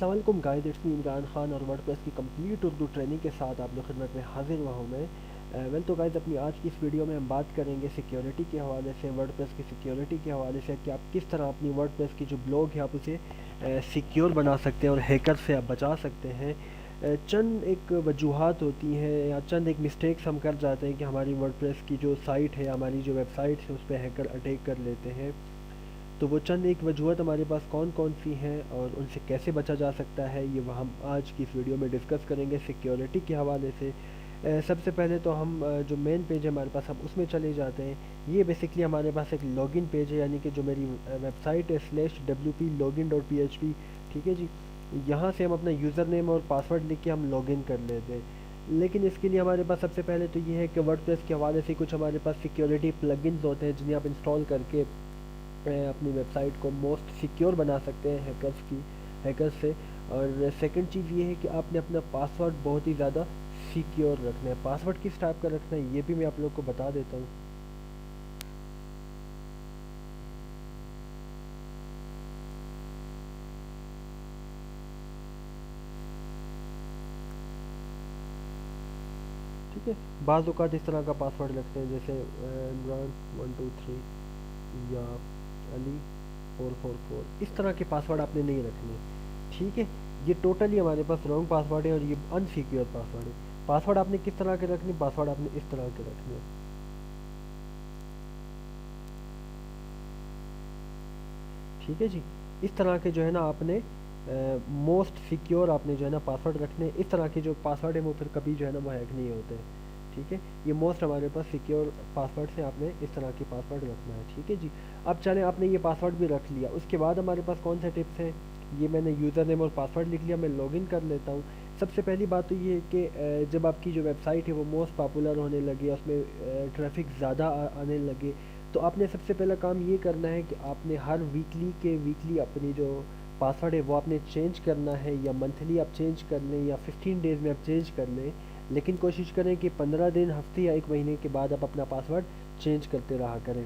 अस्सलाम वालेकुम guys, it's me Imran Khan और वर्डप्रेस की कंप्लीट उर्दू ट्रेनिंग के साथ आप लोग खिदमत में हाजिर हुआ हूँ मैं। तो गाइस, अपनी आज की इस वीडियो में हम बात करेंगे सिक्योरिटी के हवाले से, वर्डप्रेस की सिक्योरिटी के हवाले से कि आप किस तरह अपनी वर्डप्रेस की जो ब्लॉग है आप उसे सिक्योर बना सकते हैं और हैकर से आप बचा सकते हैं। चंद एक वजूहात होती हैं या चंद एक मिस्टेक्स हम कर जाते हैं कि हमारी वर्डप्रेस की जो साइट है, हमारी जो वेबसाइट है, उस पर हैकर अटैक कर लेते हैं। तो वो चंद एक वजूहत हमारे पास कौन कौन सी हैं और उनसे कैसे बचा जा सकता है, ये वह हम आज की इस वीडियो में डिस्कस करेंगे सिक्योरिटी के हवाले से। सबसे पहले तो हम जो मेन पेज है हमारे पास, हम उसमें चले जाते हैं। ये बेसिकली हमारे पास एक लॉगिन पेज है, यानी कि जो मेरी वेबसाइट है /wp-login.php। ठीक है जी, यहाँ से हम अपना यूज़र नेम और पासवर्ड लिख के हम लॉगिन कर लेते हैं। लेकिन इसके लिए हमारे पास सबसे पहले तो ये है कि वर्डप्रेस के हवाले से कुछ हमारे पास सिक्योरिटी प्लगइन्स होते हैं जिन्हें आप इंस्टॉल करके अपनी वेबसाइट को मोस्ट सिक्योर बना सकते हैं हैकर्स से। और सेकंड चीज़ ये है कि आपने अपना पासवर्ड बहुत ही ज़्यादा सिक्योर रखना है। पासवर्ड किस टाइप का रखना है ये भी मैं आप लोग को बता देता हूँ। ठीक है, बाज़ औक़ात इस तरह का पासवर्ड रखते हैं जैसे इमरान 123 या अली 444। इस तरह के पासवर्ड आपने नहीं रखने। ठीक है, ये टोटली हमारे पास रॉन्ग पासवर्ड है और ये अनसिक्योर पासवर्ड है। पासवर्ड आपने किस तरह के रखने, पासवर्ड आपने इस तरह के रखने। ठीक है जी, इस तरह के जो है ना आपने मोस्ट सिक्योर आपने जो है ना पासवर्ड रखने। इस तरह के जो पासवर्ड है वो फिर कभी जो है ना वो हैक नहीं होते हैं। ठीक है, ये मोस्ट हमारे पास सिक्योर पासवर्ड से आपने इस तरह की पासवर्ड रखना है। ठीक है जी, अब चलें, आपने ये पासवर्ड भी रख लिया, उसके बाद हमारे पास कौन से टिप्स हैं। ये मैंने यूज़र नेम और पासवर्ड लिख लिया, मैं लॉगिन कर लेता हूँ। सबसे पहली बात तो ये है कि जब आपकी जो वेबसाइट है वो मोस्ट पॉपुलर होने लगे, उसमें ट्रैफिक ज़्यादा आने लगे, तो आपने सबसे पहला काम ये करना है कि आपने हर वीकली अपनी जो पासवर्ड है वो आपने चेंज करना है, या मंथली आप चेंज कर लें या 15 डेज़ में आप चेंज कर लें। लेकिन कोशिश करें कि 15 दिन, हफ्ते या 1 महीने के बाद आप अपना पासवर्ड चेंज करते रहा करें।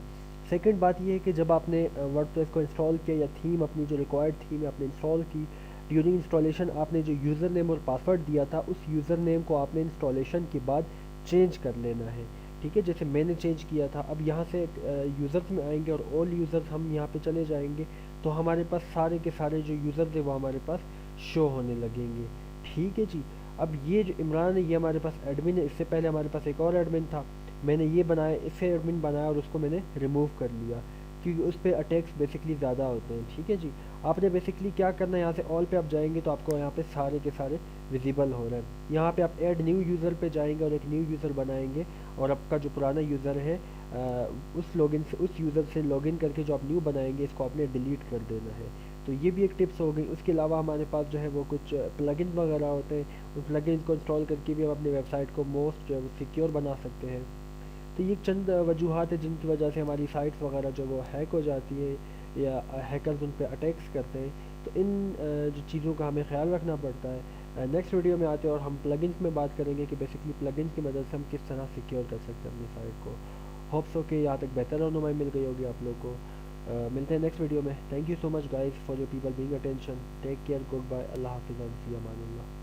सेकंड बात ये है कि जब आपने वर्डप्रेस को इंस्टॉल किया या थीम अपनी जो रिक्वायर्ड थीम आपने इंस्टॉल की, ड्यूरिंग इंस्टॉलेशन आपने जो यूज़र नेम और पासवर्ड दिया था उस यूज़र नेम को आपने इंस्टॉलेशन के बाद चेंज कर लेना है। ठीक है, जैसे मैंने चेंज किया था। अब यहाँ से यूज़र्स में आएंगे और ऑल यूज़र्स हम यहाँ पे चले जाएंगे, तो हमारे पास सारे के सारे जो यूज़र्स है वो हमारे पास शो होने लगेंगे। ठीक है जी, अब ये जो इमरान है ये हमारे पास एडमिन है। इससे पहले हमारे पास एक और एडमिन था, मैंने ये बनाया, इससे एडमिन बनाया और उसको मैंने रिमूव कर लिया क्योंकि उस पर अटैक्स बेसिकली ज़्यादा होते हैं। ठीक है जी, आपने बेसिकली क्या करना है, यहाँ से ऑल पे आप जाएंगे तो आपको यहाँ पे सारे के सारे विजिबल हो रहे हैं। यहाँ पे आप ऐड न्यू यूज़र पे जाएंगे और एक न्यू यूज़र बनाएंगे और आपका जो पुराना यूज़र है उस यूज़र से लॉगिन करके जो आप न्यू बनाएंगे इसको आपने डिलीट कर देना है। तो ये भी एक टिप्स हो गई। उसके अलावा हमारे पास जो है वो कुछ प्लगइन वगैरह होते हैं, उन प्लगइन को इंस्टॉल करके भी हम अपनी वेबसाइट को मोस्ट जो है वो सिक्योर बना सकते हैं। तो ये चंद वजूहात है जिनकी वजह से हमारी साइट्स वगैरह जो वो हैक हो जाती है या हैकर्स उन पे अटैक्स करते हैं। तो इन जो चीज़ों का हमें ख्याल रखना पड़ता है। नेक्स्ट वीडियो में आते हैं और हम प्लगइन्स में बात करेंगे कि बेसिकली प्लगइन्स की मदद से हम किस तरह सिक्योर कर सकते हैं अपनी साइट को। होप्स हो कि यहाँ तक बेहतर रहनुमाई मिल गई होगी आप लोग को। मिलते हैं नेक्स्ट वीडियो में। Thank you so much guys for your people being attention. Take care, goodbye, अल्लाह हाफिज़, फी अमानिल्लाह।